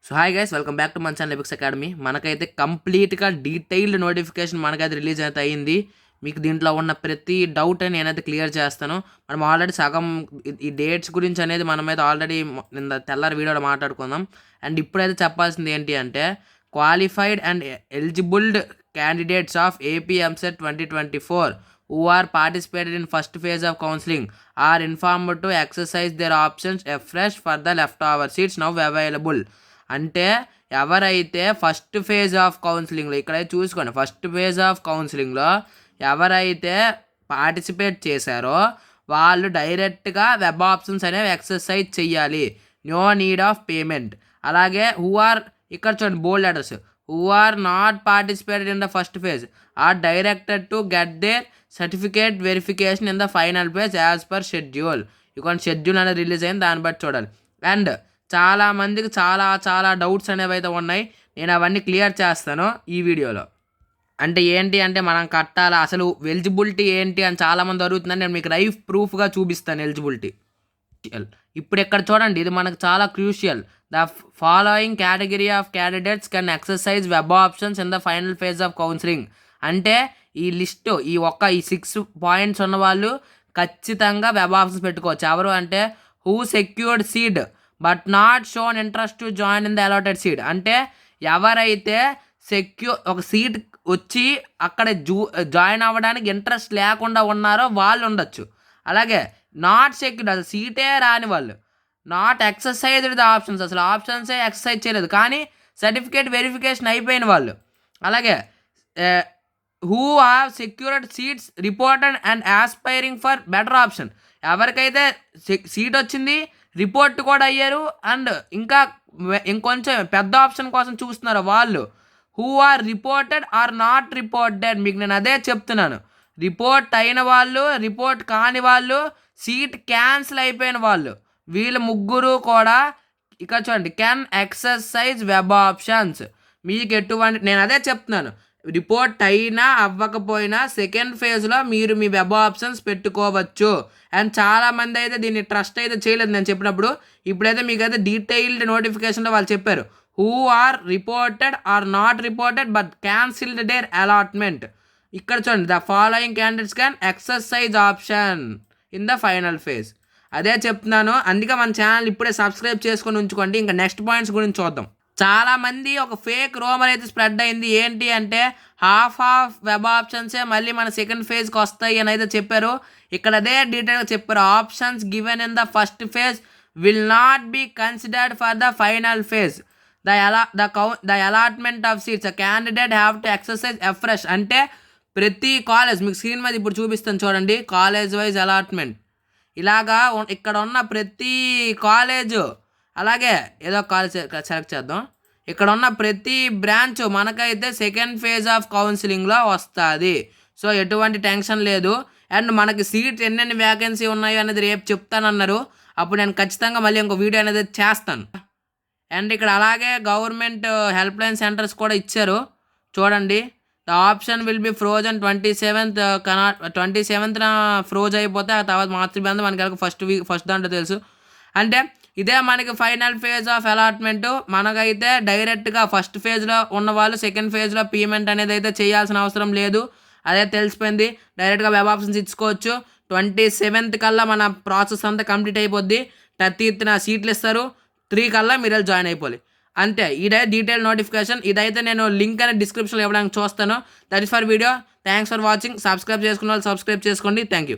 So hi guys, welcome back to మన channel ఎబిక్స్ academy. మనకైతే కంప్లీట్గా డీటెయిల్డ్ నోటిఫికేషన్ మనకైతే రిలీజ్ అయితే అయ్యింది. మీకు దీంట్లో ఉన్న ప్రతి డౌట్ అని నేనైతే క్లియర్ చేస్తాను. మనం ఆల్రెడీ సగం ఈ డేట్స్ గురించి అనేది మనమైతే ఆల్రెడీ నిన్న తెల్లారి వీడియోలో మాట్లాడుకుందాం. అండ్ ఇప్పుడైతే చెప్పాల్సింది ఏంటి అంటే, qualified and eligible candidates of AP EAMCET 2024 who are participated in first phase of counseling are informed to exercise their options afresh for the leftover seats now available. అంటే ఎవరైతే ఫస్ట్ ఫేజ్ ఆఫ్ కౌన్సిలింగ్లో, ఇక్కడైతే చూసుకోండి, first phase of కౌన్సిలింగ్లో ఎవరైతే participate చేశారో వాళ్ళు డైరెక్ట్గా వెబ్ ఆప్షన్స్ అనేవి ఎక్సర్సైజ్ చెయ్యాలి, నో నీడ్ ఆఫ్ పేమెంట్. అలాగే హూ ఆర్, ఇక్కడ చూడండి bold letters, who are not participated in the first phase are directed to get their certificate verification in the final phase as per schedule. ఇక schedule అనేది release అయింది, దాన్ని బట్టి చూడాలి. And చాలామందికి చాలా డౌట్స్ అనేవి అయితే ఉన్నాయి. నేను అవన్నీ క్లియర్ చేస్తాను ఈ వీడియోలో. అంటే ఏంటి అంటే, మనం కట్టాలా, అసలు ఎలిజిబిలిటీ ఏంటి అని చాలామంది అడుగుతుందని నేను మీకు లైవ్ ప్రూఫ్గా చూపిస్తాను ఎలిజిబిలిటీ. ఇప్పుడు ఇక్కడ చూడండి, ఇది మనకు చాలా crucial. The following category of candidates can exercise web options in the final phase of counselling. అంటే ఈ లిస్టు, ఈ 6 పాయింట్స్ ఉన్న వాళ్ళు ఖచ్చితంగా వెబ్ ఆప్షన్స్ పెట్టుకోవచ్చు. ఎవరు అంటే, who secured seed but not shown interest to join in the allotted seat. అంటే ఎవరైతే ఒక సీట్ వచ్చి అక్కడ జాయిన్ అవ్వడానికి ఇంట్రెస్ట్ లేకుండా ఉన్నారో వాళ్ళు ఉండొచ్చు. అలాగే నాట్ సెక్యూర్డ్, అసలు సీటే రాని వాళ్ళు, నాట్ ఎక్సర్సైజ్డ్ ద ఆప్షన్స్, అసలు ఆప్షన్సే ఎక్సర్సైజ్ చేయలేదు కానీ సర్టిఫికేట్ వెరిఫికేషన్ అయిపోయిన వాళ్ళు. అలాగే who have secured seats reported and aspiring for better option, ఎవరికైతే సీట్ వచ్చింది, రిపోర్ట్ కూడా అయ్యారు అండ్ ఇంకా ఇంకొంచెం పెద్ద ఆప్షన్ కోసం చూస్తున్నారు వాళ్ళు. Who are reported or not reported, మీకు నేను అదే చెప్తున్నాను. రిపోర్ట్ అయిన వాళ్ళు, రిపోర్ట్ కాని వాళ్ళు, సీట్ క్యాన్సిల్ అయిపోయిన వాళ్ళు, వీళ్ళు ముగ్గురు కూడా ఇక్కడ చూడండి కెన్ ఎక్సర్సైజ్ వెబ్ ఆప్షన్స్. మీకు ఎటువంటి, నేను అదే చెప్తున్నాను, రిపోర్ట్ అయినా అవ్వకపోయినా సెకండ్ ఫేజ్లో మీరు మీ వెబ్ ఆప్షన్స్ పెట్టుకోవచ్చు. అండ్ చాలామంది అయితే దీన్ని ట్రస్ట్ అయితే చేయలేదు నేను చెప్పినప్పుడు. ఇప్పుడైతే మీకు అయితే డీటెయిల్డ్ నోటిఫికేషన్లో వాళ్ళు చెప్పారు, who are reported or not reported but cancelled their allotment. ఇక్కడ చూడండి, the following candidates can exercise option in the final phase. అదే చెప్తున్నాను, అందుకే మన ఛానల్ ఇప్పుడే సబ్స్క్రైబ్ చేసుకొని ఉంచుకోండి. ఇంకా నెక్స్ట్ పాయింట్స్ గురించి చూద్దాం. చాలామంది ఒక ఫేక్ రోమర్ అయితే స్ప్రెడ్ అయింది. ఏంటి అంటే, హాఫ్ వెబ్ ఆప్షన్సే మళ్ళీ మన సెకండ్ ఫేజ్కి వస్తాయి అని అయితే చెప్పారు. ఇక్కడ అదే డీటెయిల్గా చెప్పారు, options given in the first phase will not be considered for the final phase. The allotment of seats candidate have to exercise afresh. అంటే ప్రతి కాలేజ్, మీకు స్క్రీన్ మీద ఇప్పుడు చూపిస్తాను చూడండి, కాలేజ్ వైజ్ అలాట్మెంట్. ఇలాగా ఇక్కడ ఉన్న ప్రతి కాలేజు, అలాగే ఏదో కాలేజ్ సెలెక్ట్ చేద్దాం, ఇక్కడ ఉన్న ప్రతి బ్రాంచ్ మనకైతే సెకండ్ ఫేజ్ ఆఫ్ కౌన్సిలింగ్లో వస్తుంది. సో ఎటువంటి టెన్షన్ లేదు. అండ్ మనకి సీట్స్ ఎన్నెన్ని వ్యాకెన్సీ ఉన్నాయో అనేది రేపు చెప్తానన్నారు. అప్పుడు నేను ఖచ్చితంగా మళ్ళీ ఇంకో వీడియో అనేది చేస్తాను. అండ్ ఇక్కడ అలాగే గవర్నమెంట్ హెల్ప్ లైన్ సెంటర్స్ కూడా ఇచ్చారు చూడండి. The option will be frozen 27th ఫ్రోజ్ అయిపోతే ఆ తర్వాత మార్చి బంద్. మనకి ఫస్ట్ దాంట్లో తెలుసు. అంటే ఇదే మనకి ఫైనల్ ఫేజ్ ఆఫ్ అలాట్మెంట్. మనకైతే డైరెక్ట్గా ఫస్ట్ ఫేజ్లో ఉన్న వాళ్ళు సెకండ్ ఫేజ్లో పేమెంట్ అనేది అయితే చేయాల్సిన అవసరం లేదు. అదే తెలిసిపోయింది, డైరెక్ట్గా వెబ్ ఆప్షన్స్ ఇచ్చుకోవచ్చు. 27th కల్లా మన ప్రాసెస్ అంతా కంప్లీట్ అయిపోద్ది. 30th సీట్లు ఇస్తారు, 3 కల్లా మీరు జాయిన్ అయిపోవాలి. అంతే, ఇదే డీటెయిల్ నోటిఫికేషన్. ఇదైతే నేను లింక్ అనేది డిస్క్రిప్షన్లో ఇవ్వడానికి చూస్తాను. That is for video. Thanks for watching. Subscribe చేసుకున్న వాళ్ళు సబ్స్క్రైబ్ చేసుకోండి. Thank you.